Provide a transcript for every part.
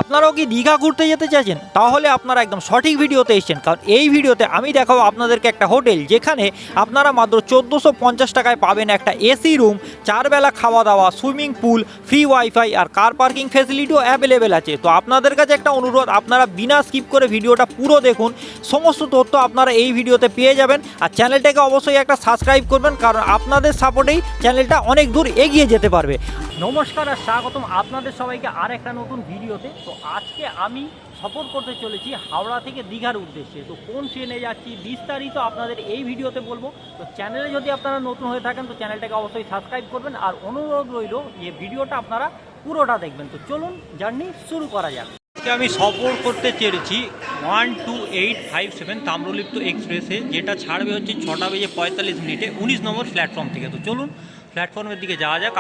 আপনারাও কি দীঘা ঘুরতে যেতে চাইছেন? তাহলে আপনারা একদম সঠিক ভিডিওতে এসেছেন, কারণ এই ভিডিওতে আমি দেখাবো আপনাদেরকে একটা হোটেল যেখানে আপনারা মাত্র 1450 টাকায় পাবেন একটা এসি রুম, 4 বেলা খাওয়া দাওয়া, সুইমিং পুল, ফ্রি ওয়াইফাই আর কার পার্কিং ফ্যাসিলিটিও অ্যাভেলেবেল আছে। তো আপনাদের কাছে একটা অনুরোধ, আপনারা বিনা স্কিপ করে ভিডিওটা পুরো দেখুন, সমস্ত তথ্য আপনারা এই ভিডিওতে পেয়ে যাবেন। আর চ্যানেলটাকে অবশ্যই একটা সাবস্ক্রাইব করবেন, কারণ আপনাদের সাপোর্টেই চ্যানেলটা অনেক দূর এগিয়ে যেতে পারবে। নমস্কার আর স্বাগতম আপনাদের সবাইকে আর একটা নতুন ভিডিওতে। তো আজকে আমি সফর করতে চলেছি হাওড়া থেকে দীঘার উদ্দেশ্যে। তো কোন ট্রেনে যাচ্ছি বিস্তারিত আপনাদের এই ভিডিওতে বলবো। তো চ্যানেলে যদি আপনারা নতুন হয়ে থাকেন তো চ্যানেলটাকে অবশ্যই সাবস্ক্রাইব করবেন, আর অনুরোধ রইল যে ভিডিওটা আপনারা পুরোটা দেখবেন। তো চলুন জার্নি শুরু করা যাক। আজকে আমি সফর করতে চেয়েছি 12857 তাম্রলিপ্ত এক্সপ্রেসে, যেটা ছাড়বে হচ্ছে 6:45 19 নম্বর প্ল্যাটফর্ম থেকে। তো চলুন প্ল্যাটফর্মের দিকে যাওয়া যাক।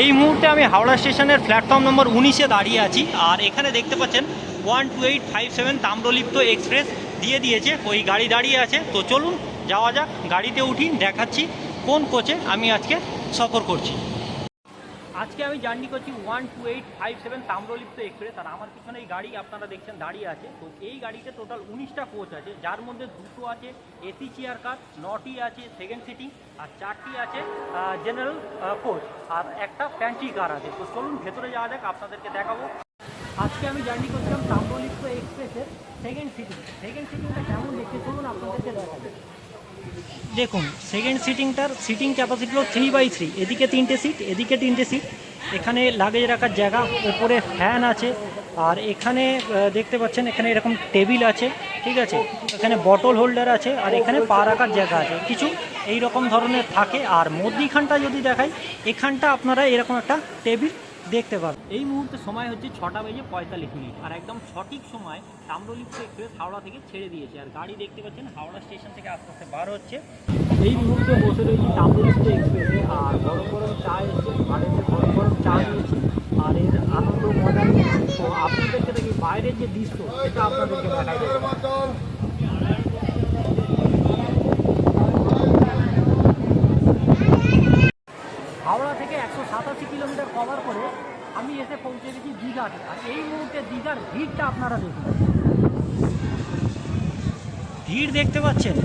এই মুহূর্তে আমি হাওড়া স্টেশনের প্ল্যাটফর্ম নম্বর 19-এ দাঁড়িয়ে আছি, আর এখানে দেখতে পাচ্ছেন 12857 তাম্রলিপ্ত এক্সপ্রেস দিয়ে দিয়েছে, ওই গাড়ি দাঁড়িয়ে আছে। তো চলুন যাওয়া যাক, গাড়িতে উঠি, দেখাচ্ছি কোন কোচে আমি আজকে সফর করছি। আজকে আমি জার্নি করছি 12857 তাম্রলিপ্ত এক্সপ্রেস, আর আমার পিছনে এই গাড়ি আপনারা দেখছেন দাঁড়িয়ে আছে। তো এই গাড়িতে টোটাল 19টা কোচ আছে, যার মধ্যে 2টো আছে এসি চেয়ার কার, 9টি আছে সেকেন্ড সিটিং, আর 4টি আছে জেনারেল কোচ, আর একটা প্যান্ট্রি কার আছে। তো চলুন ভেতরে যাওয়া যাক, আপনাদেরকে দেখাবো। আজকে আমি জার্নি করছিলাম তাম্রলিপ্ত এক্সপ্রেসের সেকেন্ড সিটিংটা কেমন দেখতে চলুন আপনাদেরকে দেখাবো। দেখুন সেকেন্ড সিটিংটার সিটিং ক্যাপাসিটি হলো 3/3, এদিকে 3টে সিট, এদিকে 3টে সিট। এখানে লাগেজ রাখার জায়গা, ওপরে ফ্যান আছে, আর এখানে দেখতে পাচ্ছেন এখানে এরকম টেবিল আছে, ঠিক আছে, এখানে বটল হোল্ডার আছে, আর এখানে পা রাখার জায়গা আছে কিছু এই রকম ধরনের থাকে। আর মধ্যিখানটা যদি দেখাই, এখানটা আপনারা এরকম একটা টেবিল দেখতে পাবেন। এই মুহূর্তে সময় হচ্ছে 6:45, আর একদম সঠিক সময় তাম্রলিপ্ত এক্সপ্রেস হাওড়া থেকে ছেড়ে দিয়েছে। আর গাড়ি দেখতে পাচ্ছেন হাওড়া স্টেশন থেকে আস্তে আস্তে বার হচ্ছে। এই মুহূর্তে বসে রয়েছি তাম্রলিপ্ত এক্সপ্রেসে, আর গরম গরম চা এসেছে, বাড়িতে গরম গরম চা নিয়েছি, আর এর আনন্দ মজা নিয়েছি। তো আপনাদেরকে দেখি বাইরের যে দৃশ্য সেটা আপনাদেরকে দেখাই দেবো। হাওড়া থেকে 187 কিলোমিটার কভার করে আমি এসে পৌঁছে গেছি দীঘাতে। আর এই মুহূর্তে দীঘার ভিড়টা আপনারা দেখুন, ভিড় দেখতে পাচ্ছেন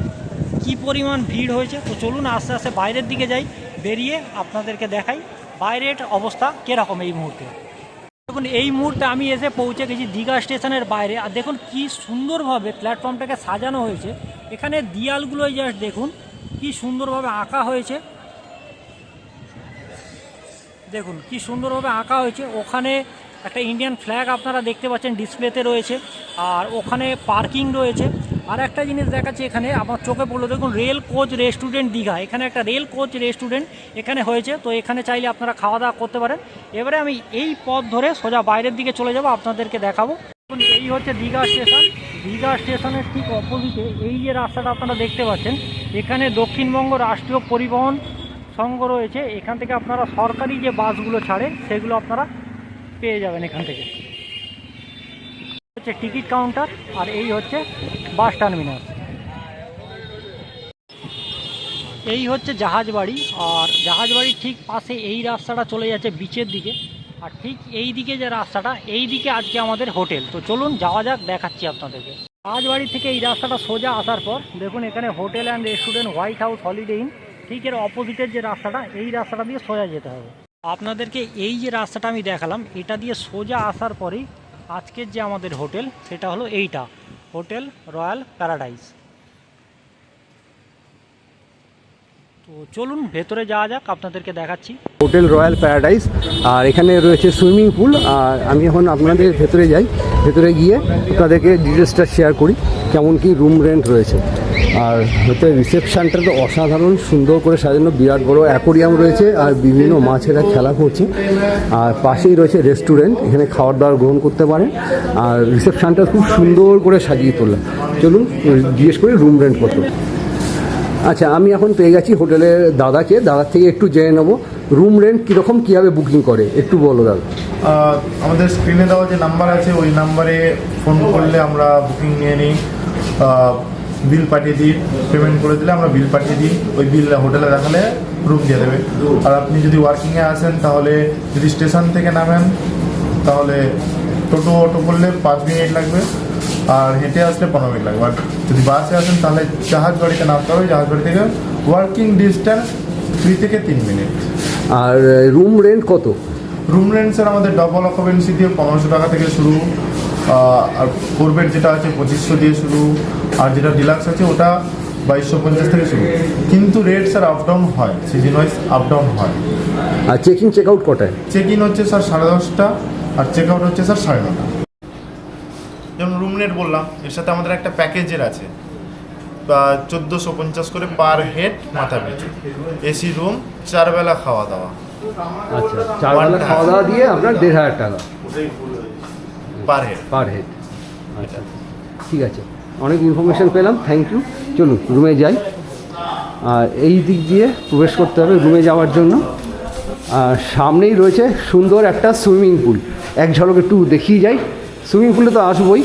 কি পরিমাণ ভিড় হয়েছে। তো চলুন আস্তে আস্তে বাইরের দিকে যাই, বেরিয়ে আপনাদেরকে দেখাই বাইরের অবস্থা কীরকম এই মুহূর্তে। দেখুন এই মুহূর্তে আমি এসে পৌঁছে গেছি দীঘা স্টেশনের বাইরে, আর দেখুন কি সুন্দরভাবে প্ল্যাটফর্মটাকে সাজানো হয়েছে। এখানে দেয়ালগুলোই জাস্ট দেখুন কি সুন্দরভাবে আঁকা হয়েছে, দেখুন কি সুন্দরভাবে আঁকা হয়েছে। ওখানে একটা ইন্ডিয়ান ফ্ল্যাগ আপনারা দেখতে পাচ্ছেন ডিসপ্লেতে রয়েছে, আর ওখানে পার্কিং রয়েছে। আর একটা জিনিস দেখাচ্ছি, এখানে আমার চোখে পড়লো, দেখুন রেল কোচ রেস্টুরেন্ট দীঘা, এখানে একটা রেল কোচ রেস্টুরেন্ট এখানে হয়েছে। তো এখানে চাইলে আপনারা খাওয়া দাওয়া করতে পারেন। এবারে আমি এই পথ ধরে সোজা বাইরের দিকে চলে যাব, আপনাদেরকে দেখাবো। দেখুন এই হচ্ছে দীঘা স্টেশন, দীঘা স্টেশনের ঠিক অপোজিটে এই যে রাস্তাটা আপনারা দেখতে পাচ্ছেন, এখানে দক্ষিণবঙ্গ রাষ্ট্রীয় পরিবহন সংঘ রয়েছে। এখান থেকে আপনারা সরকারি যে বাসগুলো ছাড়ে সেগুলো আপনারা পেয়ে যাবেন এখান থেকে। হচ্ছে টিকিট কাউন্টার, আর এই হচ্ছে বাস টার্মিনাল। এই হচ্ছে জাহাজবাড়ি, আর জাহাজবাড়ির ঠিক পাশে এই রাস্তাটা চলে যাচ্ছে বিচের দিকে, আর ঠিক এই দিকে যে রাস্তাটা, এই দিকে আজকে আমাদের হোটেল। তো চলুন যাওয়া যাক, দেখাচ্ছি আপনাদেরকে। জাহাজবাড়ি থেকে এই রাস্তাটা সোজা আসার পর দেখুন এখানে hotel and restaurant white house holiday in, ঠিক এর অপোজিটের যে রাস্তাটা, এই রাস্তাটা দিয়ে সোজা যেতে হবে। আপনাদেরকে এই যে রাস্তাটা আমি দেখালাম, এটা দিয়ে সোজা আসার পরেই আজকের যে আমাদের হোটেল সেটা হলো এইটা, হোটেল রয়্যাল প্যারাডাইস। তো চলুন ভেতরে যাওয়া যাক, আপনাদেরকে দেখাচ্ছি হোটেল রয়্যাল প্যারাডাইস। আর এখানে রয়েছে সুইমিং পুল। আর আমি এখন আপনাদের ভেতরে যাই, ভেতরে গিয়ে আপনাদেরকে ডিটেলসটা শেয়ার করি কেমন কি রুম রেন্ট রয়েছে। আর হচ্ছে রিসেপশানটা তো অসাধারণ সুন্দর করে সাজানো, বিরাট বড় অ্যাকোরিয়াম রয়েছে, আর বিভিন্ন মাছেরা খেলা করছে। আর পাশেই রয়েছে রেস্টুরেন্ট, এখানে খাবার দাবার গ্রহণ করতে পারেন। আর রিসেপশানটা খুব সুন্দর করে সাজিয়ে তুললাম। চলুন জিজ্ঞেস করি রুম রেন্ট কত। আচ্ছা, আমি এখন পেয়ে গেছি হোটেলের দাদাকে, দাদার থেকে একটু জেনে নেবো রুম রেন্ট কীরকম, কীভাবে বুকিং করে একটু বলো দাদা। আমাদের স্ক্রিনে দেওয়া যে নাম্বার আছে ওই নাম্বারে ফোন করলে আমরা বুকিং নিয়ে নিই, বিল পাঠিয়ে দিই, পেমেন্ট করে দিলে আমরা বিল পাঠিয়ে দিই, ওই বিল হোটেলে দেখালে রুম দিয়ে দেবে। আর আপনি যদি ওয়ার্কিংয়ে আসেন, তাহলে যদি স্টেশন থেকে নামেন তাহলে টোটো অটো করলে 5 মিনিট লাগবে, আর হেঁটে আসলে 15 মিনিট লাগবে। আর যদি বাসে আসেন তাহলে জাহাজ বাড়িতে নামতে হবে, জাহাজ বাড়ি থেকে ওয়ার্কিং ডিস্টেন্স 2 থেকে 3 মিনিট। আর রুম রেন্ট কত? রুম রেন্ট স্যার আমাদের ডবল অকুপেন্সি দিয়ে 1500 টাকা থেকে শুরু, আর 4 বেড যেটা আছে 2500 দিয়ে শুরু, আর যেটা ডিলাক্স আছে ওটা 2250 থেকে শুরু। কিন্তু রেট স্যার আপ ডাউন হয়, সিজন ওয়াইজ আপ ডাউন হয়। আর চেক ইন চেক আউট কটায়? চেক ইন হচ্ছে স্যার 10:30টা, আর চেক আউট হচ্ছে স্যার 9:30। যেমন রুম রেট বললাম, এর সাথে আমাদের একটা প্যাকেজের আছে 1450 করে পার হেড মাথা পিছু, এসি রুম, 4 বেলা খাওয়া দাওয়া। আচ্ছা, 4 বেলা খাওয়া দাওয়া দিয়ে আপনার 1500 টাকা পার হেড। Per head. আচ্ছা, ঠিক আছে, অনেক ইনফরমেশন পেলাম, থ্যাংক ইউ। চলুন রুমে যাই। আর এই দিক দিয়ে প্রবেশ করতে হবে রুমে যাওয়ার জন্য। আর সামনেই রয়েছে সুন্দর একটা সুইমিং পুল, এক ঝলক একটু দেখিয়ে যাই। সুইমিং পুলে তো আসবোই,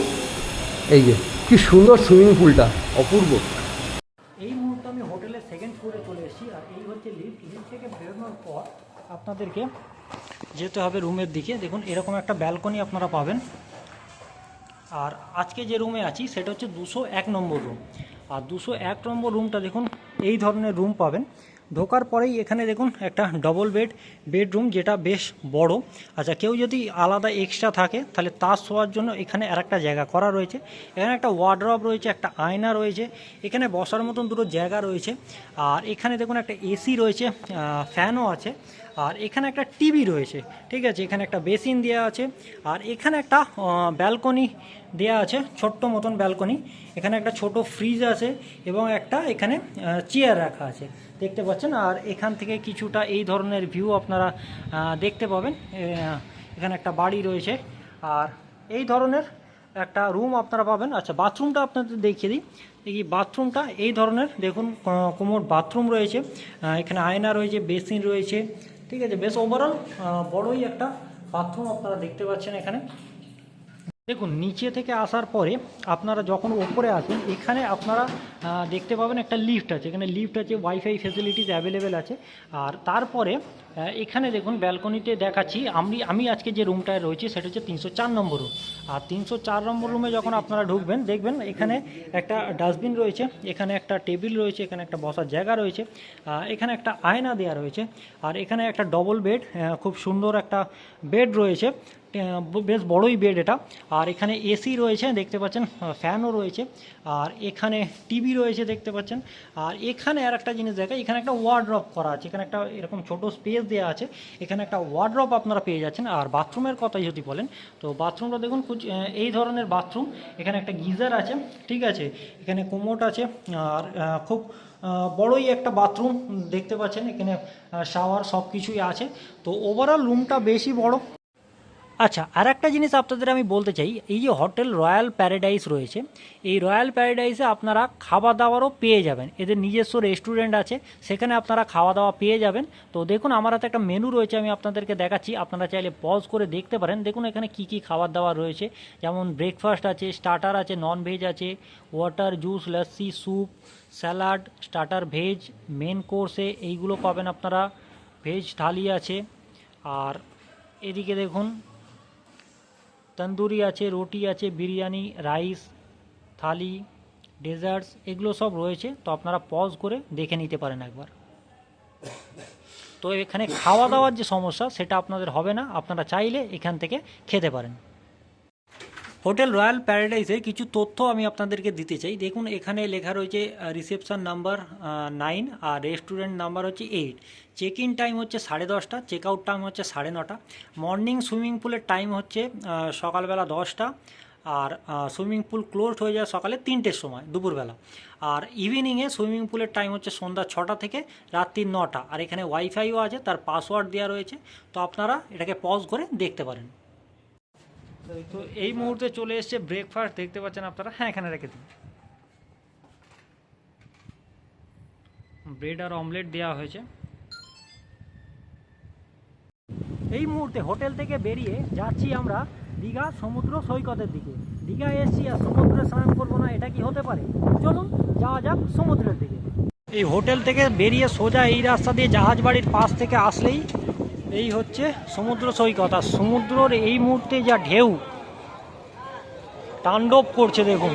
এই যে কি সুন্দর সুইমিং পুলটা, অপূর্ব। এই মুহূর্তে আমি হোটেলের সেকেন্ড ফ্লোরে চলে এসেছি, আর এই হচ্ছে লিফট। লিফট থেকে বেরোনোর পর আপনাদেরকে যেতে হবে রুমের দিকে। দেখুন এরকম একটা ব্যালকনি আপনারা পাবেন। আর আজকে যে রুমে আছি সেটা হচ্ছে 201 নম্বর রুম। আর 201 নম্বর রুমটা দেখুন এই ধরনের রুম পাবেন। ঢোকার পরেই এখানে দেখুন একটা ডবল বেডরুম, যেটা বেশ বড়। আচ্ছা, কেউ যদি আলাদা এক্সট্রা থাকে তাহলে তার শোয়ার জন্য এখানে আরেকটা জায়গা করা রয়েছে। এখানে একটা ওয়ার্ডরোব রয়েছে, একটা আয়না রয়েছে, এখানে বসার মতন দুটো জায়গা রয়েছে। আর এখানে দেখুন একটা এসি রয়েছে, ফ্যানও আছে। আর এখানে একটা টিভি রয়েছে, ঠিক আছে। এখানে একটা বেসিন দেওয়া আছে, আর এখানে একটা ব্যালকনি দেওয়া আছে, ছোট্ট মতন ব্যালকনি। এখানে একটা ছোট ফ্রিজ আছে এবং একটা এখানে চেয়ার রাখা আছে, দেখতে পাচ্ছেন। আর এখান থেকে কিছুটা এই ধরনের ভিউ আপনারা দেখতে পাবেন। এখানে একটা বাড়ি রয়েছে, আর এই ধরনের একটা রুম আপনারা পাবেন। আচ্ছা, বাথরুমটা আপনাদের দেখিয়ে দিই। এই বাথরুমটা এই ধরনের দেখুন, কোমোড বাথরুম রয়েছে, এখানে আয়না রয়েছে, বেসিন রয়েছে, ঠিক আছে। বেশ ওভারঅল বড়ই একটা বাথরুম আপনারা দেখতে পাচ্ছেন এখানে। দেখুন নিচে থেকে আসার পরে আপনারা যখন ওপরে আসেন, এখানে আপনারা দেখতে পাবেন একটা লিফট আছে। এখানে লিফট আছে, ওয়াইফাই ফেসিলিটিস অ্যাভেলেবেল আছে। আর তারপরে এখানে দেখুন ব্যালকনিতে দেখাচ্ছি, আমি আজকে যে রুমটায় রয়েছি সেটা হচ্ছে 304 নম্বর রুম। আর 304 নম্বর রুমে যখন আপনারা ঢুকবেন দেখবেন এখানে একটা ডাস্টবিন রয়েছে, এখানে একটা টেবিল রয়েছে, এখানে একটা বসার জায়গা রয়েছে, এখানে একটা আয়না দেওয়া রয়েছে। আর এখানে একটা ডবল বেড, খুব সুন্দর একটা বেড রয়েছে, বেশ বড়ই বেড এটা। আর এখানে এসি রয়েছে দেখতে পাচ্ছেন, ফ্যানও রয়েছে। আর এখানে টিভি রয়েছে দেখতে পাচ্ছেন। আর এখানে আর একটা জিনিস দেখা, এখানে একটা ওয়ার্ডরোব করা আছে, এখানে একটা এরকম ছোট স্পেস দেওয়া আছে, এখানে একটা ওয়ার্ডরোব আপনারা পেয়ে যাচ্ছেন। আর বাথরুমের কথাই যদি বলেন তো বাথরুমটা দেখুন এই ধরনের বাথরুম। এখানে একটা গিজার আছে, ঠিক আছে, এখানে কোমোড আছে। আর খুব বড়ই একটা বাথরুম দেখতে পাচ্ছেন, এখানে শাওয়ার সব কিছুই আছে। তো ওভারঅল রুমটা বেশি বড়। আচ্ছা, আর একটা জিনিস আপনাদের আমি বলতে চাই, এই যে হোটেল রয়্যাল প্যারাডাইস রয়েছে, এই রয়্যাল প্যারাডাইসে আপনারা খাওয়া দাওয়ারও পেয়ে যাবেন। এদের নিজস্ব রেস্টুরেন্ট আছে, সেখানে আপনারা খাওয়া দাওয়া পেয়ে যাবেন। তো দেখুন আমার হাতে একটা মেনু রয়েছে, আমি আপনাদেরকে দেখাচ্ছি, আপনারা চাইলে পজ করে দেখতে পারেন। দেখুন এখানে কি কি খাবার দাবার রয়েছে, যেমন ব্রেকফাস্ট আছে, স্টার্টার আছে, নন ভেজ আছে, water, juice, lassi, soup, salad, starter veg, main কোর্সে এইগুলো পাবেন আপনারা। ভেজ থালি আছে। আর এদিকে দেখুন তন্দুরি আছে, রুটি আছে, বিরিয়ানি, রাইস, থালি, ডেজার্টস, এগুলো সব রয়েছে। তো আপনারা পজ করে দেখে নিতে পারেন একবার। তো এখানে খাওয়া দাওয়ার যে সমস্যা সেটা আপনাদের হবে না, আপনারা চাইলে এখান থেকে খেতে পারেন। হোটেল রয়্যাল প্যারাডাইসের কিছু তথ্য আমি আপনাদেরকে দিতে চাই। দেখুন এখানে লেখা রয়েছে রিসেপশন নাম্বার 9, আর রেস্টুরেন্ট নাম্বার হচ্ছে 8। চেক ইন টাইম হচ্ছে 10:30, চেক আউট টাইম হচ্ছে 9:30। মর্নিং সুইমিং পুলের টাইম হচ্ছে সকালবেলা 10টা, আর সুইমিং পুল ক্লোজড হয়ে যায় সকালে 3টের সময়, দুপুরবেলা। আর ইভিনিংয়ে সুইমিং পুলের টাইম হচ্ছে সন্ধ্যা 6টা থেকে রাত্রি 9টা। আর এখানে ওয়াইফাইও আছে, তার পাসওয়ার্ড দেওয়া রয়েছে। তো আপনারা এটাকে পজ করে দেখতে পারেন। তো এই মুহূর্তে চলে এসছে ব্রেকফাস্ট, দেখতে পাচ্ছেন আপনারা। হ্যাঁ, এখানে রেখে দিন। ব্রেড আর অমলেট দেওয়া হয়েছে। এই মুহূর্তে হোটেল থেকে বেরিয়ে যাচ্ছি আমরা দীঘা সমুদ্র সৈকতের দিকে। দীঘা এসছি আর সমুদ্রে স্নান করবো না, এটা কি হতে পারে? চলুন যাওয়া যাক সমুদ্রের দিকে। এই হোটেল থেকে বেরিয়ে সোজা এই রাস্তা দিয়ে জাহাজ বাড়ির পাশ থেকে আসলেই এই হচ্ছে সমুদ্র সৈকত। আর সমুদ্রের এই মুহূর্তে যা ঢেউ, তাণ্ডব করছে দেখুন।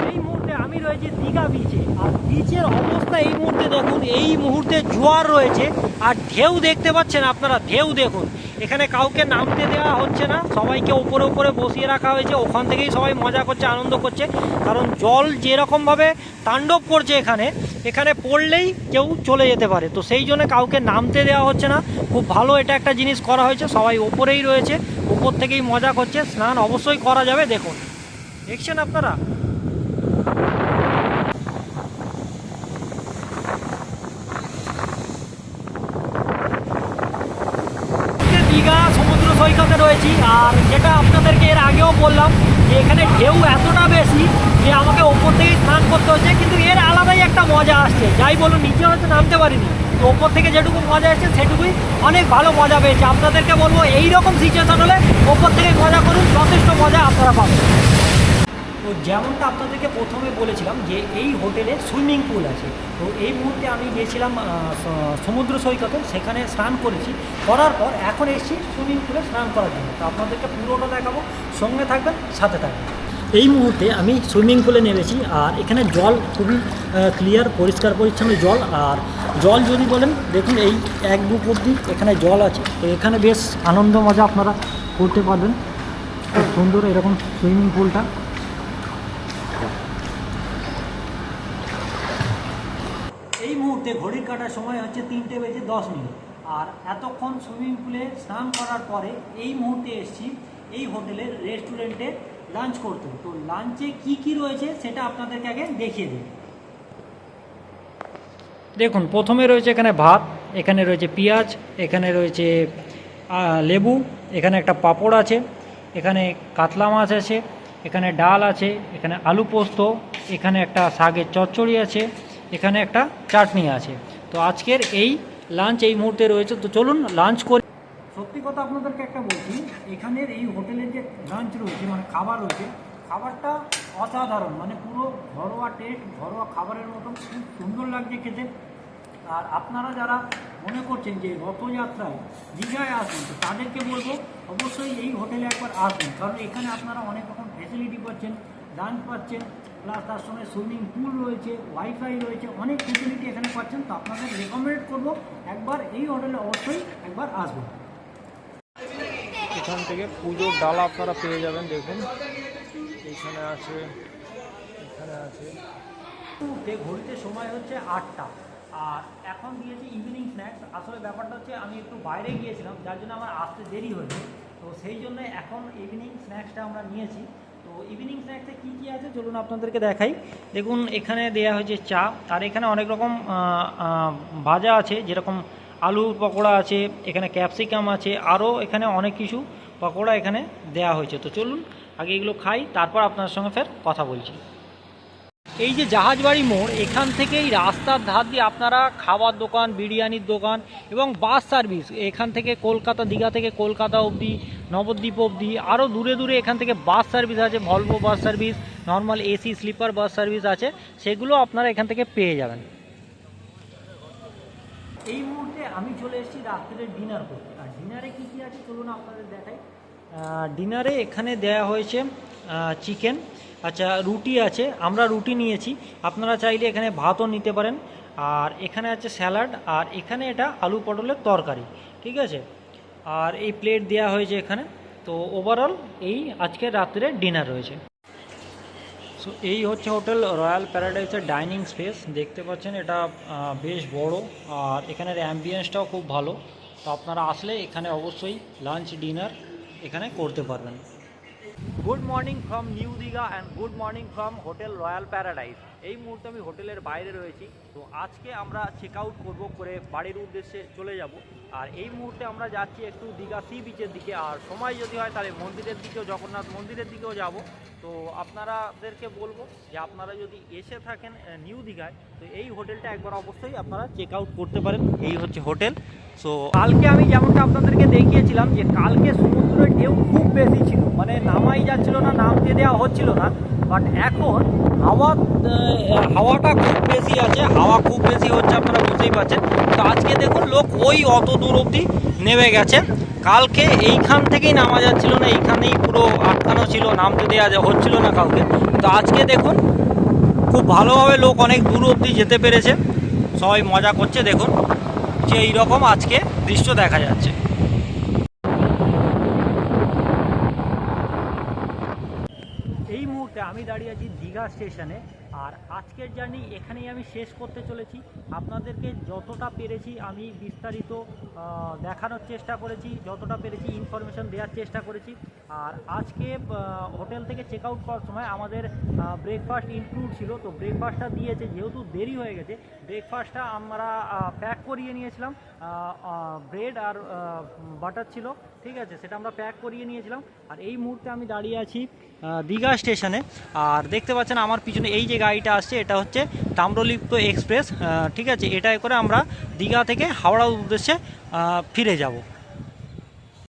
এই মুহূর্তে আমি রয়েছি দীঘা বিচে, আর বিচের অবস্থা এই মুহূর্তে দেখুন, এই মুহূর্তে জোয়ার রয়েছে আর ঢেউ দেখতে পাচ্ছেন আপনারা, ঢেউ দেখুন। এখানে কাউকে নামতে দেওয়া হচ্ছে না, সবাইকে ওপরে ওপরে বসিয়ে রাখা হয়েছে, ওখান থেকেই সবাই মজা করছে, আনন্দ করছে। কারণ জল যেরকমভাবে তাণ্ডব করছে এখানে, এখানে পড়লেই কেউ চলে যেতে পারে, তো সেই জন্য কাউকে নামতে দেওয়া হচ্ছে না। খুব ভালো এটা একটা জিনিস করা হয়েছে, সবাই ওপরেই রয়েছে, ওপর থেকেই মজা করছে। স্নান অবশ্যই করা যাবে, দেখুন, দেখছেন আপনারা। দীঘা সমুদ্র সৈকতে রয়েছি, আর যেটা আপনাদেরকে এর আগেও বললাম যে এখানে ঢেউ এতটা বেশি যে আমাকে ওপর থেকেই স্নান করতে হচ্ছে, কিন্তু এর আলাদাই একটা মজা আসছে। যাই বলুন, নিচে হয়তো নামতে পারিনি, তো ওপর থেকে যেটুকু মজা এসছে সেটুকুই অনেক ভালো মজা পেয়েছে। আপনাদেরকে বলবো এই রকম সিচুয়েশন হলে ওপর থেকে মজা করুন, যথেষ্ট মজা আপনারা পাবেন। তো যেমনটা আপনাদেরকে প্রথমে বলেছিলাম যে এই হোটেলে সুইমিং পুল আছে, তো এই মুহূর্তে আমি গিয়েছিলাম সমুদ্র সৈকতে, সেখানে স্নান করেছি, করার পর এখন এসেছি সুইমিং পুলে স্নান করার জন্য। তো আপনাদেরকে পুরোটা দেখাবো, সঙ্গে থাকবেন, সাথে থাকবেন। এই মুহূর্তে আমি সুইমিং পুলে নেমেছি, আর এখানে জল খুবই ক্লিয়ার, পরিষ্কার পরিচ্ছন্ন জল। আর জল যদি বলেন, দেখুন এই 1-2 অবধি এখানে জল আছে, তো এখানে বেশ আনন্দ মজা আপনারা করতে পারবেন। খুব সুন্দর এরকম সুইমিং পুলটা। এই মুহূর্তে ঘড়ির কাটার সময় হচ্ছে 3:10, আর এতক্ষণ সুইমিং পুলে স্নান করার পরে এই মুহূর্তে এসেছি এই হোটেলের রেস্টুরেন্টে লাঞ্চ করতে। তো লাঞ্চে কি রয়েছে সেটা আপনাদেরকে আগে দেখিয়ে দিই। দেখুন, প্রথমে রয়েছে এখানে ভাত, এখানে রয়েছে পেঁয়াজ, এখানে রয়েছে লেবু, এখানে একটা পাঁপড় আছে, এখানে কাতলা মাছ আছে, এখানে ডাল আছে, এখানে আলু পোস্ত, এখানে একটা শাকের চচ্চড়ি আছে, এখানে একটা চাটনি আছে। তো আজকের এই লাঞ্চ এই মুহূর্তে রয়েছে, তো চলুন লাঞ্চ করি। সত্যি কথা আপনাদেরকে একটা বলছি, এখানের এই হোটেলের যে লাঞ্চ রয়েছে, মানে খাবার রয়েছে, খাবারটা অসাধারণ, মানে পুরো ঘরোয়া টেস্ট, ঘরোয়া খাবারের মতন খুব সুন্দর লাগছে খেতে। আর আপনারা যারা মনে করছেন যে রথযাত্রায় দীঘায় আসবেন, তো তাদেরকে বলবো অবশ্যই এই হোটেলে একবার আসবেন, কারণ এখানে আপনারা অনেক রকম ফেসিলিটি পাচ্ছেন, লাঞ্চ পাচ্ছেন, প্লাস তার সঙ্গে সুইমিং পুল রয়েছে, ওয়াইফাই রয়েছে, অনেক ফেসিলিটি এখানে পাচ্ছেন। তো আপনাদের রেকমেন্ড করবো একবার এই হোটেলে অবশ্যই একবার আসবেন। এখান থেকে পুজোর ডালা আপনারা পেয়ে যাবেন, দেখুন এখানে আছে, এখানে আছে। ঘড়িতে সময় হচ্ছে 8টা, আর এখন দিয়েছি ইভিনিং স্ন্যাক্স। আসলে ব্যাপারটা হচ্ছে আমি একটু বাইরে গিয়েছিলাম, যার জন্য আমার আসতে দেরি হয়েছে, তো সেই জন্য এখন ইভিনিং স্ন্যাক্সটা আমরা নিয়েছি। তো ইভিনিং স্ন্যাক্সে কী কী আছে চলুন আপনাদেরকে দেখাই। দেখুন, এখানে দেয়া হয়েছে চা, আর এখানে অনেক রকম ভাজা আছে, যেরকম আলুর পকোড়া আছে, এখানে ক্যাপসিকাম আছে, আরও এখানে অনেক কিছু পকোড়া এখানে দেয়া হয়েছে। তো চলুন আগে এগুলো খাই, তারপর আপনার সঙ্গে ফের কথা বলছি। এই যে জাহাজবাড়ি মোড়, এখান থেকেই রাস্তার ধার দিয়ে আপনারা খাবার দোকান, বিরিয়ানির দোকান এবং বাস সার্ভিস, এখান থেকে কলকাতা, দীঘা থেকে কলকাতা অবধি, নবদ্বীপ অবধি, আরও দূরে দূরে এখান থেকে বাস সার্ভিস আছে, Volvo bus service, normal AC sleeper bus service আছে, সেগুলো আপনারা এখান থেকে পেয়ে যাবেন। এই মুহূর্তে আমি চলে এসেছি রাত্রের ডিনার করতে, আর ডিনারে কী কী আছে চলুন আপনাদের দেখাই। ডিনারে এখানে দেয়া হয়েছে চিকেন, আচ্ছা রুটি আছে, আমরা রুটি নিয়েছি, আপনারা চাইলে এখানে ভাতও নিতে পারেন, আর এখানে আছে স্যালাড, আর এখানে এটা আলু পটলের তরকারি, ঠিক আছে, আর এই প্লেট দেয়া হয়েছে এখানে। তো ওভারঅল এই আজকের রাত্রে ডিনার রয়েছে। সো এই হচ্ছে হোটেল রয়্যাল প্যারাডাইসের ডাইনিং স্পেস, দেখতে পাচ্ছেন এটা বেশ বড়, আর এখানের অ্যাম্বিয়েন্সটাও খুব ভালো। তো আপনারা আসলে এখানে অবশ্যই লাঞ্চ ডিনার এখানে করতে পারবেন। Good morning from new Digha and good morning from hotel royal paradise. এই মুহূর্তে আমি হোটেলের বাইরে রয়েছি। তো আজকে আমরা চেক আউট করবো, করে বাড়ির উদ্দেশ্যে চলে যাব। আর এই মুহূর্তে আমরা যাচ্ছি একটু দীঘা সি বিচের দিকে, আর সময় যদি হয় তাহলে মন্দিরের দিকেও, জগন্নাথ মন্দিরের দিকেও যাব। তো আপনারাদেরকে বলবো যে আপনারা যদি এসে থাকেন নিউ দীঘায়, তো এই হোটেলটা একবার অবশ্যই আপনারা চেক আউট করতে পারেন। এই হচ্ছে হোটেল। সো কালকে আমি যেমনটা আপনাদেরকে দেখিয়েছিলাম যে কালকে সমুদ্রের ঢেউ খুব বেশি ছিল, মানে নামাই যাচ্ছিল না, নাম দিয়ে দেওয়া হচ্ছিল না। বাট এখন হাওয়াটা খুব বেশি আছে, হাওয়া খুব বেশি হচ্ছে, আপনারা বুঝতেই পারছেন। তো আজকে দেখুন লোক ওই অত দূর অবধি নেমে গেছে। কালকে এইখান থেকেই নামা যাচ্ছিল না, এইখানেই পুরো আটকানো ছিল, নামতে দেওয়া হচ্ছিল না কাউকে। তো আজকে দেখুন খুব ভালোভাবে লোক অনেক দূর অবধি যেতে পেরেছে, সবাই মজা করছে। দেখুন যে এইরকম আজকে দৃশ্য দেখা যাচ্ছে। এই মুহূর্তে আমি দাঁড়িয়ে আছি দীঘা স্টেশনে, আর আজকের জার্নি এখানেই আমি শেষ করতে চলেছি। আপনাদেরকে যতটা পেরেছি আমি বিস্তারিত দেখানোর চেষ্টা করেছি, যতটা পেরেছি ইনফরমেশন দেওয়ার চেষ্টা করেছি। আর আজকে হোটেল থেকে চেক আউট করার সময় আমাদের ব্রেকফাস্ট ইনক্লুড ছিল। তো ব্রেকফাস্টটা দিয়েছে, যেহেতু দেরি হয়ে গেছে ব্রেকফাস্টটা আমরা প্যাক করিয়ে নিয়েছিলাম। ব্রেড আর বাটার ছিল, ঠিক আছে, সেটা আমরা প্যাক করিয়ে নিয়েছিলাম। আর এই মুহূর্তে আমি দাঁড়িয়ে আছি দীঘা স্টেশনে, আর দেখতে পাচ্ছেন আমার পিছনে এই যে গাড়িটা আসছে এটা হচ্ছে তাম্রলিপ্ত এক্সপ্রেস, ঠিক আছে। এটাই করে আমরা দীঘা থেকে হাওড়ার উদ্দেশ্যে ফিরে যাব।